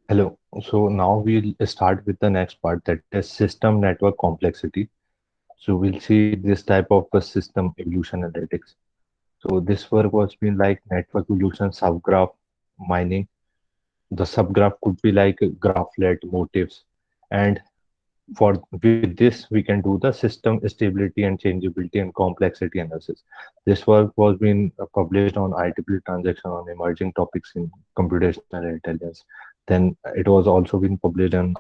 Hello. So now we'll start with the next part, that is system network complexity. So we'll see this type of a system evolution analytics. So this work was been like network evolution, subgraph mining. The subgraph could be like graphlet motifs, and for with this we can do the system stability and changeability and complexity analysis. This work was being published on IEEE transaction on emerging topics in computational intelligence. Then it was also been published on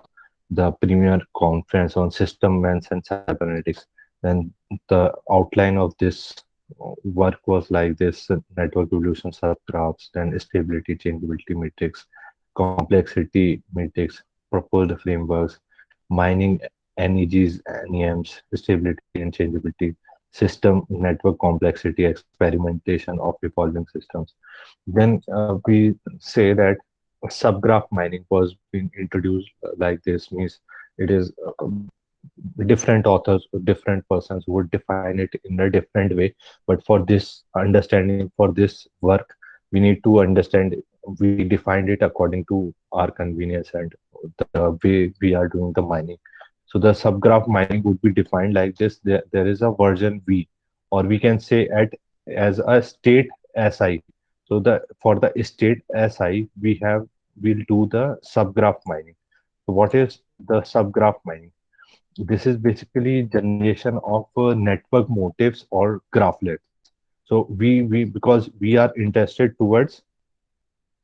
the premier conference on system men's and cybernetics. Then the outline of this work was like this: network evolution subgraphs, then stability changeability matrix, complexity matrix, proposed frameworks, mining NEGs, NEMs, stability and changeability, system network complexity, experimentation of evolving systems. Then we say that subgraph mining was being introduced like this, means it is different authors, different persons would define it in a different way. But for this understanding, for this work, we need to understand we defined it according to our convenience and the way we are doing the mining. So the subgraph mining would be defined like this. There is a version V, or we can say at as a state SI. So the for the state SI, we'll do the subgraph mining. So what is the subgraph mining? This is basically generation of network motifs or graphlets. So we because we are interested towards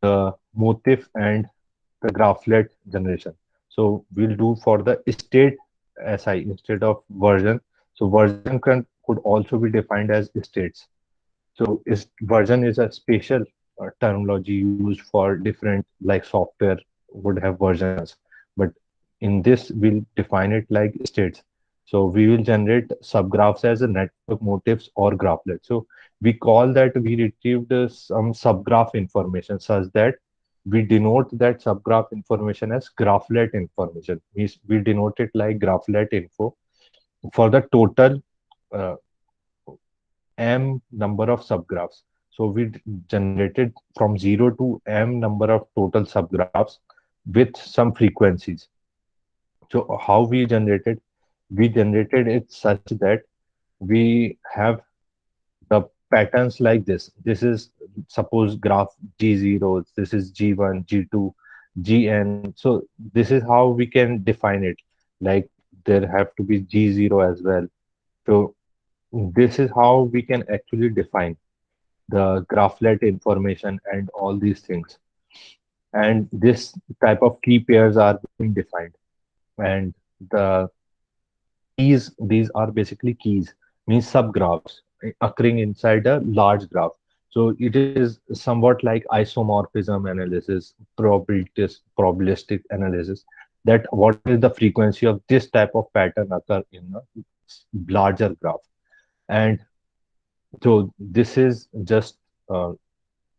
the motif and the graphlet generation. So we'll do for the state SI instead of version. So version could also be defined as states. So is version is a spatial terminology used for different, like software would have versions, but in this we'll define it like states. So we will generate subgraphs as a network motifs or graphlets. So we call that we retrieved some subgraph information such that we denote that subgraph information as graphlet information. We denote it like graphlet info for the total uh, m number of subgraphs. So we generated from 0 to m number of total subgraphs with some frequencies. So how we generated? We generated it such that we have the patterns like this. This is suppose graph G0, this is G1, G2, Gn. So this is how we can define it. Like there have to be G0 as well. So this is how we can actually define the graphlet information and all these things. And this type of key pairs are being defined. And the keys, these are basically keys, means subgraphs occurring inside a large graph. So it is somewhat like isomorphism analysis, probabilistic analysis, that what is the frequency of this type of pattern occur in a larger graph. And so this is just uh,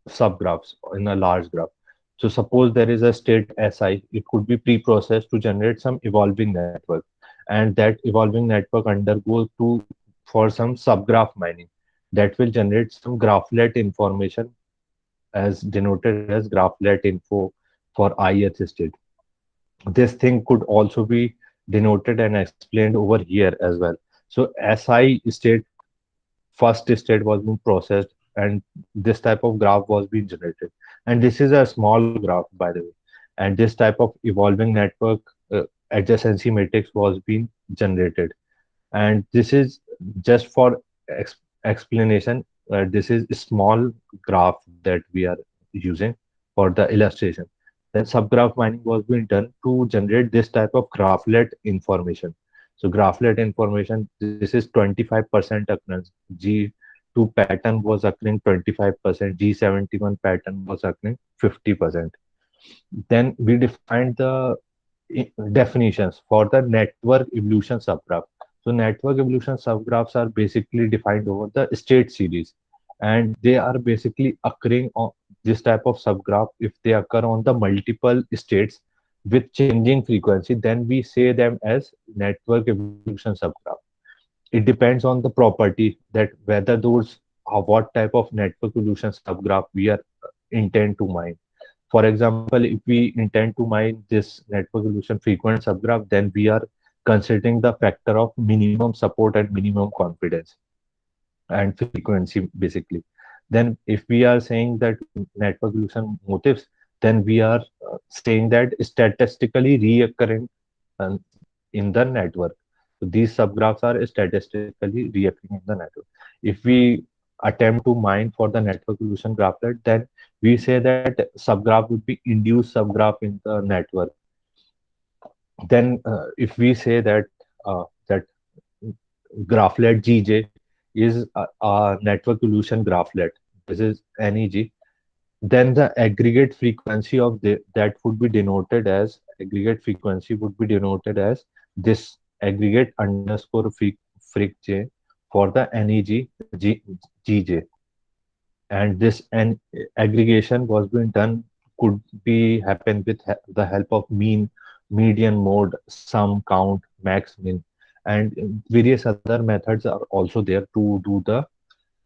subgraphs in a large graph. So suppose there is a state SI, it could be pre-processed to generate some evolving network, and that evolving network undergoes to for some subgraph mining that will generate some graphlet information as denoted as graphlet info for ith state. This thing could also be denoted and explained over here as well. So SI state, first state was being processed, and this type of graph was being generated, and this is a small graph by the way. And this type of evolving network adjacency matrix was being generated, and this is just for explanation. This is a small graph that we are using for the illustration. Then subgraph mining was being done to generate this type of graphlet information. So graphlet information, this is 25% occurrence. G2 pattern was occurring 25%, G71 pattern was occurring 50%. Then we defined the definitions for the network evolution subgraph. So network evolution subgraphs are basically defined over the state series, and they are basically occurring on this type of subgraph if they occur on the multiple states with changing frequency. Then we say them as network evolution subgraph. It depends on the property that whether those what type of network evolution subgraph we are intend to mine. For example, if we intend to mine this network evolution frequent subgraph, then we are considering the factor of minimum support and minimum confidence and frequency basically. Then if we are saying that network evolution motifs, then we are saying that statistically reoccurring uh, in the network. So these subgraphs are statistically reoccurring in the network. If we attempt to mine for the network evolution graphlet, then we say that subgraph would be induced subgraph in the network. Then if we say that graphlet GJ is a network evolution graphlet, this is NEG, then the aggregate frequency of that would be denoted as this aggregate underscore freq j for the NEG GJ. And this aggregation was being done could be happen with the help of mean, median, mode, sum, count, max, min, and various other methods are also there to do the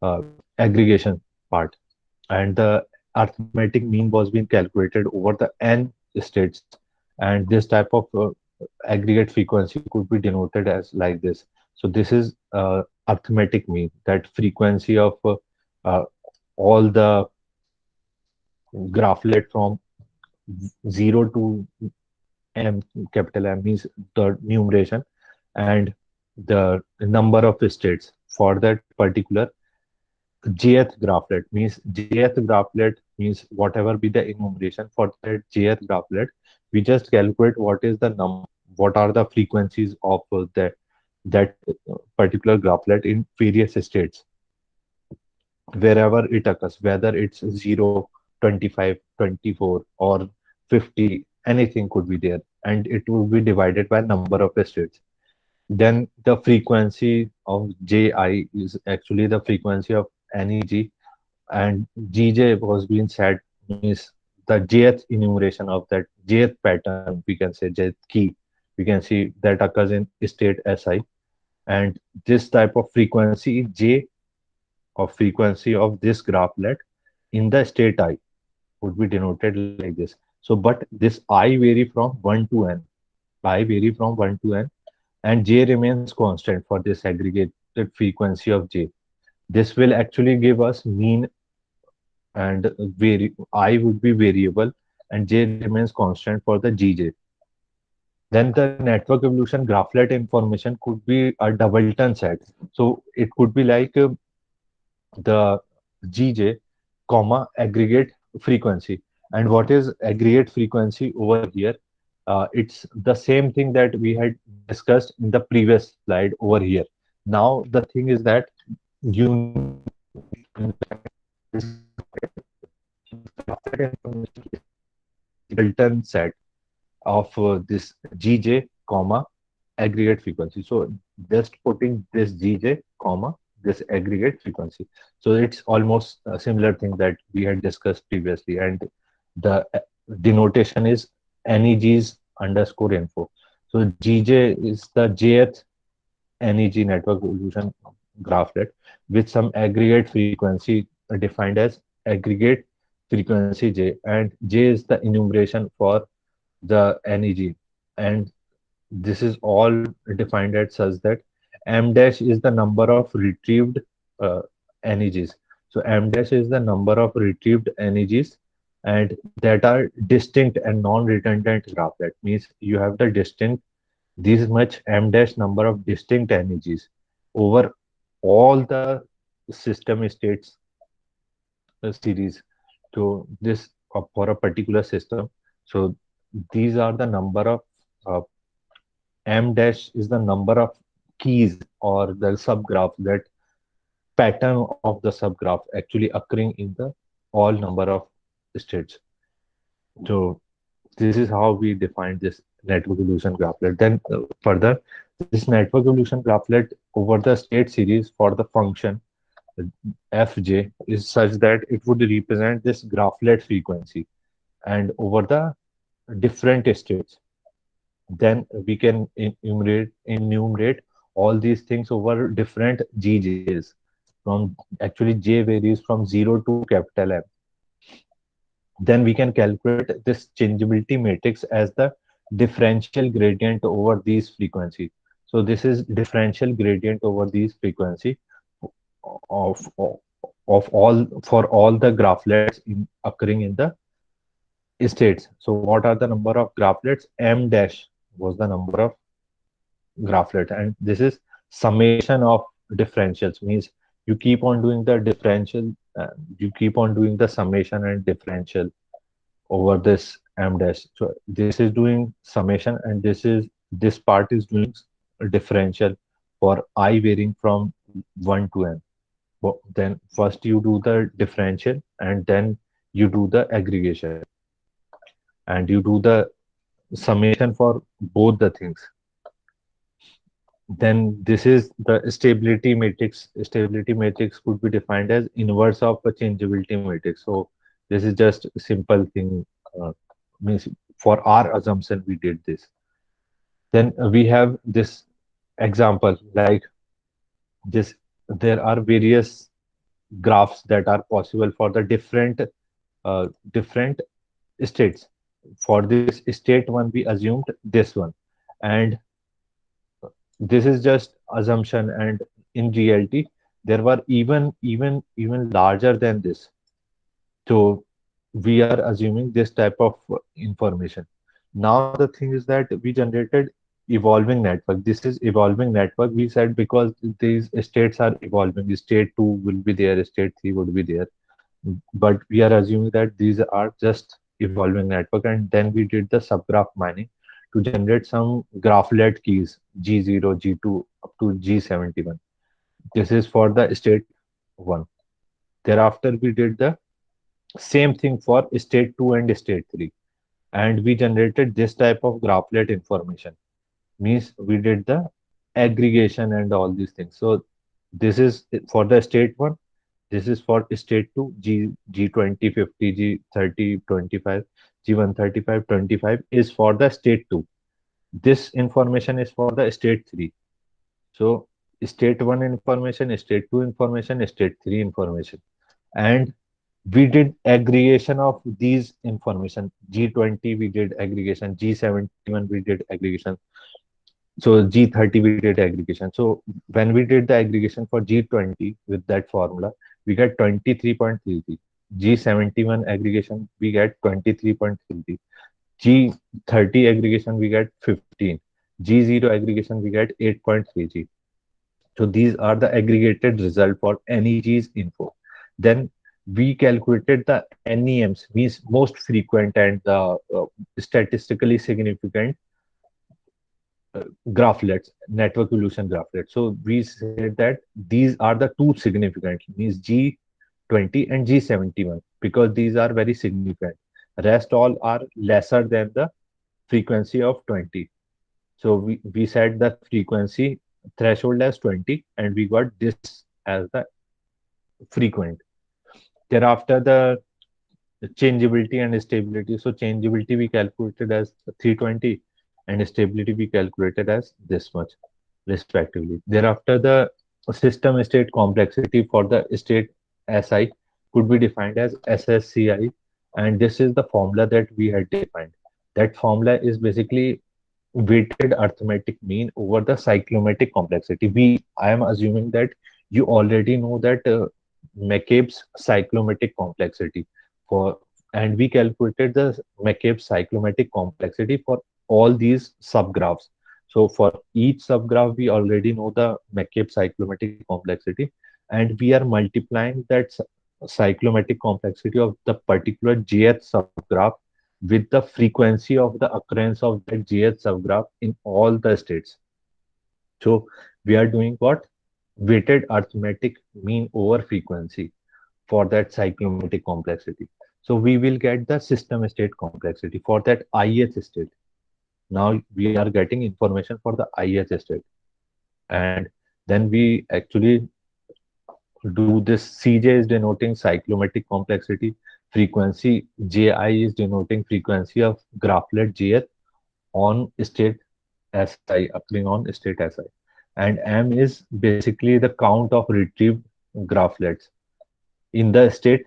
uh, aggregation part. And the arithmetic mean was being calculated over the n states, and this type of aggregate frequency could be denoted as like this. So this is arithmetic mean, that frequency of uh, all the graphlet from 0 to m, capital M means the numeration, and the number of states for that particular jth graphlet. Means jth graphlet means whatever be the enumeration for that jth graphlet, we just calculate what are the frequencies of that particular graphlet in various states wherever it occurs, whether it's 0, 25, 24, or 50, anything could be there, and it will be divided by number of states. Then the frequency of ji is actually the frequency of neg, and gj was being said means the jth enumeration of that jth pattern, we can say jth key, we can see that occurs in state si. And this type of frequency j of frequency of this graphlet in the state I would be denoted like this. So, but this I vary from 1 to n. I vary from 1 to n, and j remains constant for this aggregated frequency of j. This will actually give us mean, and I would be variable, and j remains constant for the gj. Then the network evolution graphlet information could be a doubleton set. So it could be like the gj comma aggregate frequency. And what is aggregate frequency over here? It's the same thing that we had discussed in the previous slide over here. Now the thing is that you doubleton set of this gj comma aggregate frequency. So just putting this gj comma this aggregate frequency. So it's almost a similar thing that we had discussed previously, and the denotation is negs underscore info. So gj is the jth neg network evolution graphlet with some aggregate frequency defined as aggregate frequency j, and j is the enumeration for the neg. And this is all defined as such that m dash is the number of retrieved uh, negs. So m dash is the number of retrieved negs, and that are distinct and non-redundant graph. Means you have the distinct this much m dash number of distinct negs over all the system states series. So this for a particular system. So these are the number of uh, m dash is the number of keys or the subgraph, that pattern of the subgraph actually occurring in the all number of states. So this is how we define this network evolution graphlet. Then further, this network evolution graphlet over the state series for the function fj is such that it would represent this graphlet frequency and over the different states. Then we can enumerate all these things over different GJs. From actually J varies from 0 to capital M. Then we can calculate this changeability matrix as the differential gradient over these frequency. So this is differential gradient over these frequency of of all for all the graphlets occurring in the states. So what are the number of graphlets? M dash was the number of graphlets, and this is summation of differentials. Means you keep on doing the differential, you keep on doing the summation and differential over this m dash. So this is doing summation, and this part is doing differential for I varying from 1 to n. Then first you do the differential, and then you do the aggregation, and you do the summation for both the things. Then this is the stability matrix. Stability matrix could be defined as inverse of a changeability matrix. So this is just a simple thing. Uh, Means for our assumption we did this. Then we have this example like this. There are various graphs that are possible for the different states. For this state one, we assumed this one, and this is just assumption, and in reality there were even larger than this. So we are assuming this type of information. Now the thing is that we generated evolving network. This is evolving network, we said, because these states are evolving. State 2 will be there, state 3 would be there, but we are assuming that these are just evolving network. And then we did the subgraph mining to generate some graphlet keys G0, G2 up to G71. This is for the state 1. Thereafter we did the same thing for state 2 and state 3, and we generated this type of graphlet information. Means we did the aggregation and all these things. So this is for the state 1. This is for state 2, G20, 50, G30, 25, G135, 25 is for the state 2. This information is for the state 3. So state 1 information, state 2 information, state 3 information. And we did aggregation of these information. G20 we did aggregation, G71 we did aggregation, so G30 we did aggregation. So when we did the aggregation for G20 with that formula, we get 23.33. G71 aggregation, we get 23.33. G30 aggregation, we get 15. G0 aggregation, we get 8.33. So these are the aggregated result for NEG's info. Then we calculated the NEMs, means most frequent and statistically significant graphlets, network evolution graphlets. So we said that these are the two significant, means G20 and G71, because these are very significant. Rest all are lesser than the frequency of 20. So we set the frequency threshold as 20, and we got this as the frequent. Thereafter, the changeability and stability. So changeability we calculated as 320, and stability we calculated as this much respectively. Thereafter, the system state complexity for the state SI could be defined as SSCI, and this is the formula that we had defined. That formula is basically weighted arithmetic mean over the cyclomatic complexity. I am assuming that you already know that McCabe's cyclomatic complexity for, and we calculated the McCabe's cyclomatic complexity for all these subgraphs. So for each subgraph, we already know the McCabe cyclomatic complexity, and we are multiplying that cyclomatic complexity of the particular jth subgraph with the frequency of the occurrence of that jth subgraph in all the states. So we are doing what? Weighted arithmetic mean over frequency for that cyclomatic complexity. So we will get the system state complexity for that ith state. Now we are getting information for the ith state, and then we actually do this. Cj is denoting cyclomatic complexity, frequency ji is denoting frequency of graphlet jth on state si, occurring on state si, and m is basically the count of retrieved graphlets in the state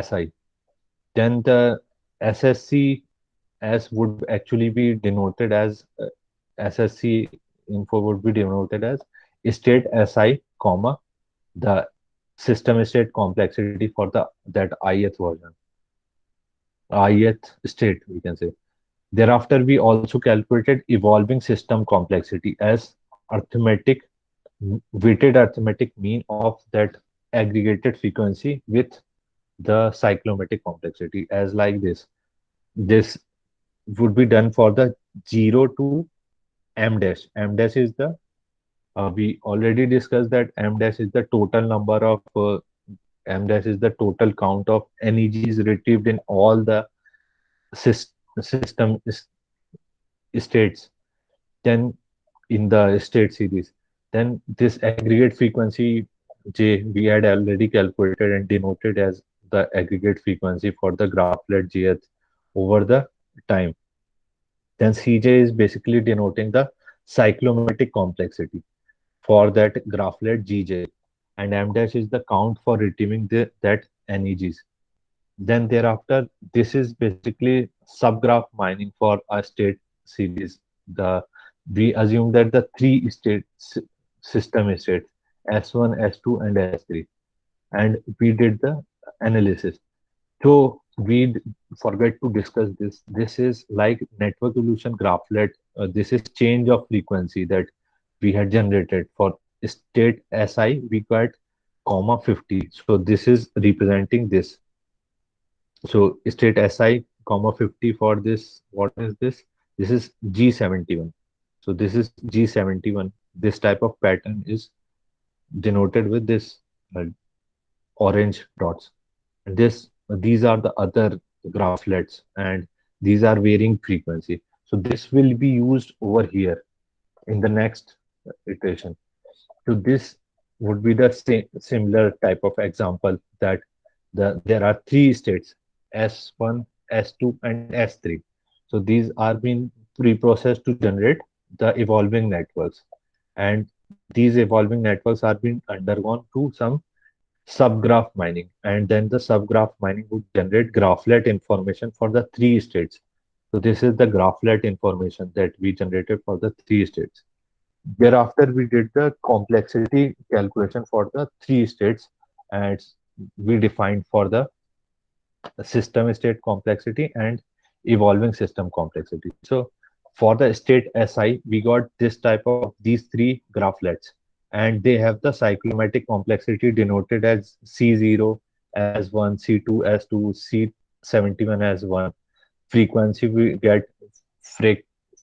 si. Then the SSC S would actually be denoted as SSC info would be denoted as state SI, comma the system state complexity for the that ith version, ith state we can say. Thereafter, we also calculated evolving system complexity as arithmetic weighted arithmetic mean of that aggregated frequency with the cyclomatic complexity as like this. This would be done for the 0 to m dash. M dash is the we already discussed that m dash is the total number of m dash is the total count of NEGs retrieved in all the system states. Then in the state series, then this aggregate frequency J we had already calculated and denoted as the aggregate frequency for the graphlet Jth over the time. Then Cj is basically denoting the cyclomatic complexity for that graphlet Gj, and m dash is the count for retrieving that NEGs. Then thereafter, this is basically subgraph mining for a state series. The we assume that the three system states S1, S2, and S3, and we did the analysis. So we forget to discuss this. This is like network evolution graphlet. This is change of frequency that we had generated for state Si. We got comma 50. So this is representing this. So state Si comma 50 for this. What is this? This is G71. So this is G71. This type of pattern is denoted with this uh, orange dots. And these are the other graphlets, and these are varying frequency. So this will be used over here in the next iteration. So this would be the same similar type of example that there are three states S1, S2, and S3. So these are being pre-processed to generate the evolving networks, and these evolving networks are being undergone to some subgraph mining, and then the subgraph mining would generate graphlet information for the three states. So this is the graphlet information that we generated for the three states. Thereafter, we did the complexity calculation for the three states, and we defined for the system state complexity and evolving system complexity. So for the state Si, we got this type of these three graphlets, and they have the cyclomatic complexity denoted as C0 as 1, C2 as 2, C71 as 1. Frequency we get fre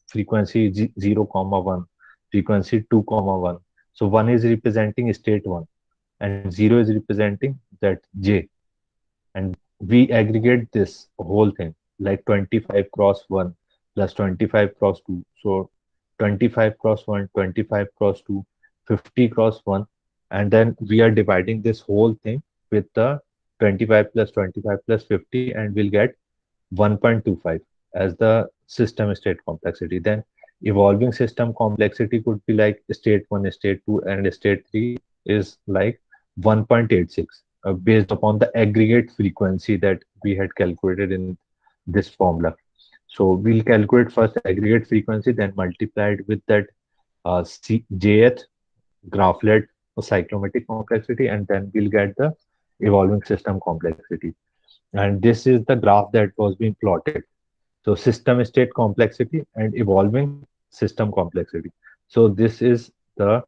frequency 0 comma 1, frequency 2 comma 1. So 1 is representing state 1 and 0 is representing that J, and we aggregate this whole thing like 25 cross 1 plus 25 cross 2. So 25 cross 1, 25 cross 2, 50 cross 1, and then we are dividing this whole thing with the 25 plus 25 plus 50, and we'll get 1.25 as the system state complexity. Then evolving system complexity could be like state 1, state 2, and state 3 is like 1.86 based upon the aggregate frequency that we had calculated in this formula. So we'll calculate first aggregate frequency, then multiply it with that jth graphlet cyclomatic complexity, and then we'll get the evolving system complexity. And this is the graph that was being plotted. So system state complexity and evolving system complexity. So this is the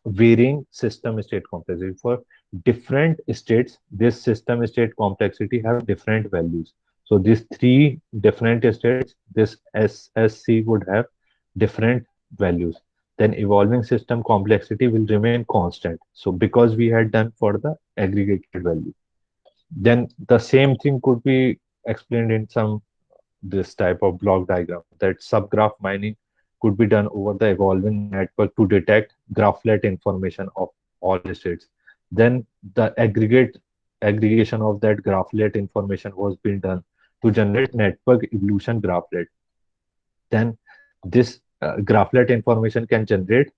varying system state complexity. For different states, this system state complexity have different values. So these three different states, this SSC would have different values. Then evolving system complexity will remain constant. So because we had done for the aggregated value. Then the same thing could be explained in some this type of block diagram, that subgraph mining could be done over the evolving network to detect graphlet information of all states. Then the aggregation of that graphlet information was being done to generate network evolution graphlet. Then this graphlet information can generate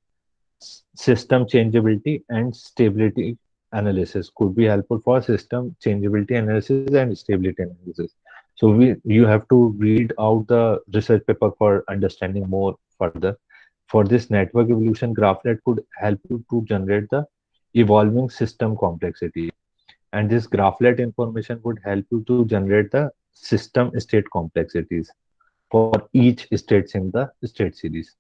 system changeability and stability analysis could be helpful for system changeability analysis and stability analysis. So you have to read out the research paper for understanding more further. For this network evolution, Graphlet could help you to generate the evolving system complexity. And this Graphlet information would help you to generate the system state complexities for each states in the state series.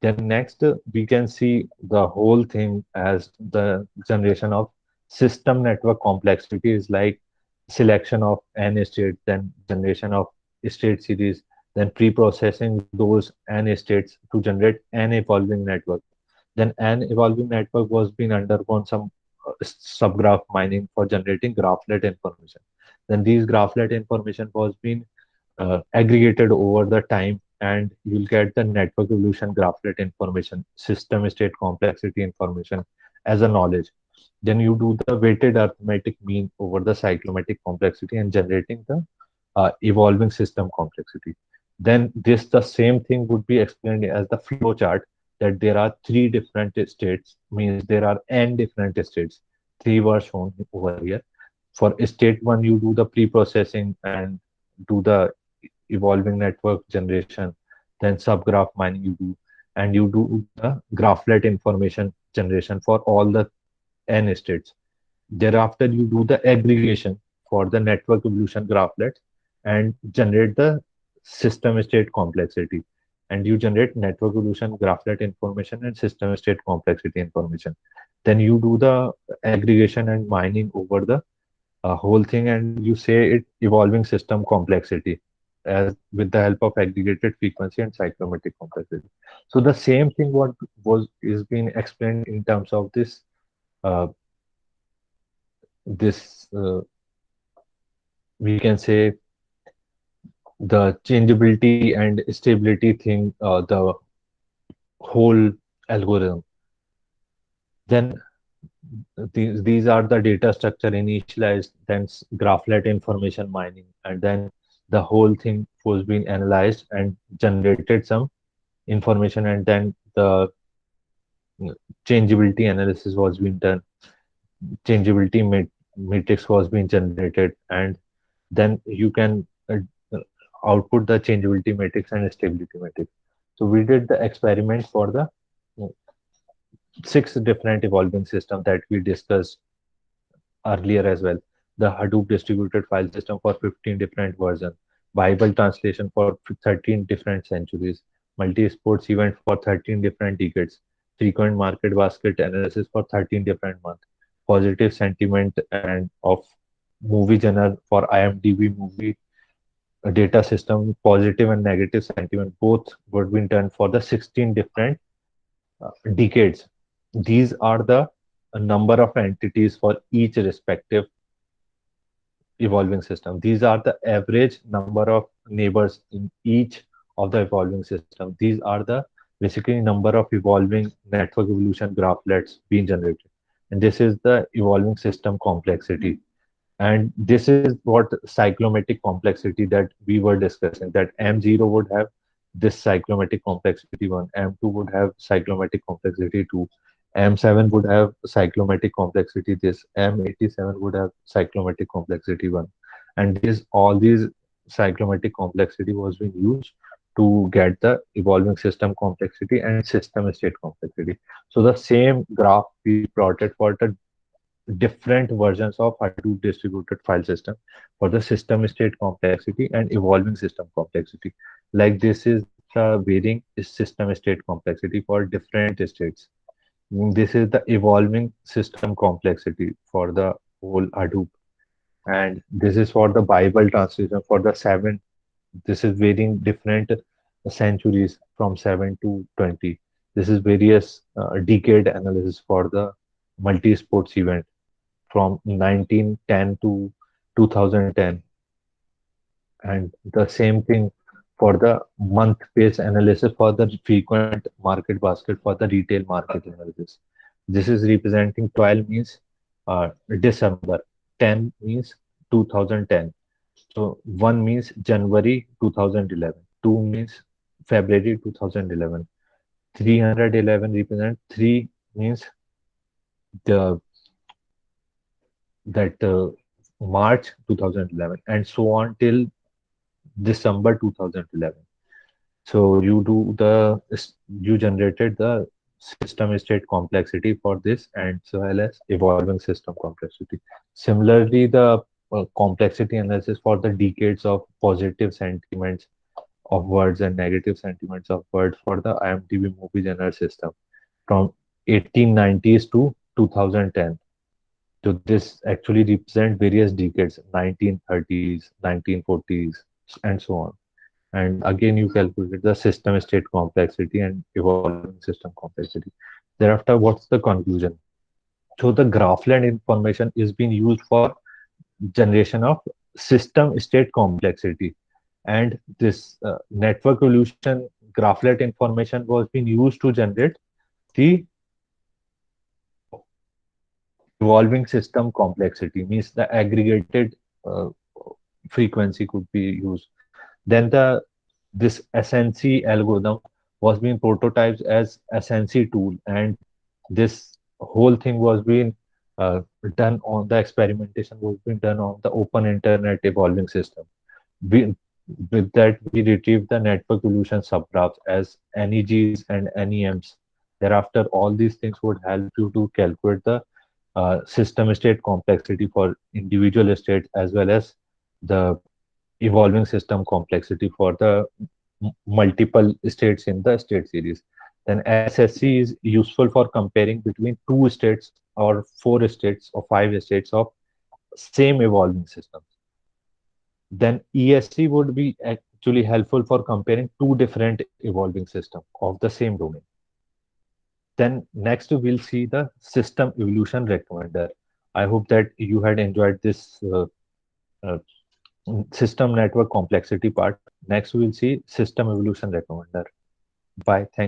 Then next, we can see the whole thing as the generation of system network complexity is like selection of n states, then generation of state series, then pre-processing those n states to generate an evolving network. Then an evolving network was being undergone some subgraph mining for generating graphlet information. Then these graphlet information was being aggregated over the time, and you'll get the network evolution graphlet information, system state complexity information as a knowledge. Then you do the weighted arithmetic mean over the cyclomatic complexity and generating the evolving system complexity. Then this the same thing would be explained as the flow chart, that there are three different states, means there are n different states. Three were shown over here. For state one, you do the pre-processing and do the evolving network generation, then subgraph mining you do, and you do the graphlet information generation for all the n states. Thereafter, you do the aggregation for the network evolution graphlets and generate the system state complexity. And you generate network evolution graphlet information and system state complexity information. Then you do the aggregation and mining over the whole thing, and you say it evolving system complexity as with the help of aggregated frequency and cyclomatic complexity. So the same thing what was is being explained in terms of uh, this we can say the changeability and stability thing, the whole algorithm. Then these are the data structure initialized, then graphlet information mining, and then the whole thing was being analyzed and generated some information, and then the changeability analysis was being done, changeability matrix was being generated, and then you can output the changeability matrix and stability matrix. So we did the experiment for the uh, six different evolving system that we discussed earlier as well. The Hadoop distributed file system for 15 different versions, Bible translation for 13 different centuries, multi-sports event for 13 different decades, frequent market basket analysis for 13 different months, positive sentiment and of movie genre for IMDb movie data system, positive and negative sentiment, both were being done for the 16 different decades. These are the number of entities for each respective evolving system. These are the average number of neighbors in each of the evolving system. These are the basically number of evolving network evolution graphlets being generated. And this is the evolving system complexity. And this is what cyclomatic complexity that we were discussing, that M0 would have this cyclomatic complexity 1, M2 would have cyclomatic complexity 2, M7 would have cyclomatic complexity this, M87 would have cyclomatic complexity 1. And all these cyclomatic complexity was being used to get the evolving system complexity and system state complexity. So the same graph we plotted for the different versions of Hadoop distributed file system for the system state complexity and evolving system complexity. Like this is the varying system state complexity for different states. This is the evolving system complexity for the whole Hadoop. And this is for the Bible translation for the seven. This is varying different centuries from 7 to 20. This is various decade analysis for the multi-sports event from 1910 to 2010, and the same thing for the month based analysis for the frequent market basket for the retail market analysis. This is representing 12 means December, 10 means 2010. So 1 means January 2011, 2 means February 2011, 311 represent 3 means the that March 2011 and so on till December 2011. So you generated the system state complexity for this and so well as evolving system complexity. Similarly, the complexity analysis for the decades of positive sentiments of words and negative sentiments of words for the IMDb movie genre system from 1890s to 2010. So this actually represent various decades, 1930s, 1940s, and so on. And again, you calculate the system state complexity and evolving system complexity. Thereafter, what's the conclusion? So the graphland information is being used for generation of system state complexity. And this network evolution graphlet information was being used to generate the evolving system complexity, means the aggregated uh, frequency could be used. Then the this SNC algorithm was being prototyped as SNC tool, and this whole thing was being done on the experimentation was being done on the open internet evolving system. We, with that, we retrieved the network evolution subgraphs as NEGs and NEMs. Thereafter, all these things would help you to calculate the system state complexity for individual states as well as the evolving system complexity for the multiple states in the state series. Then SSC is useful for comparing between two states or four states or five states of same evolving systems. Then ESC would be actually helpful for comparing two different evolving systems of the same domain. Then next we'll see the system evolution recommender. I hope that you had enjoyed this uh, system network complexity part. Next we'll see system evolution recommender. Bye. Thank you.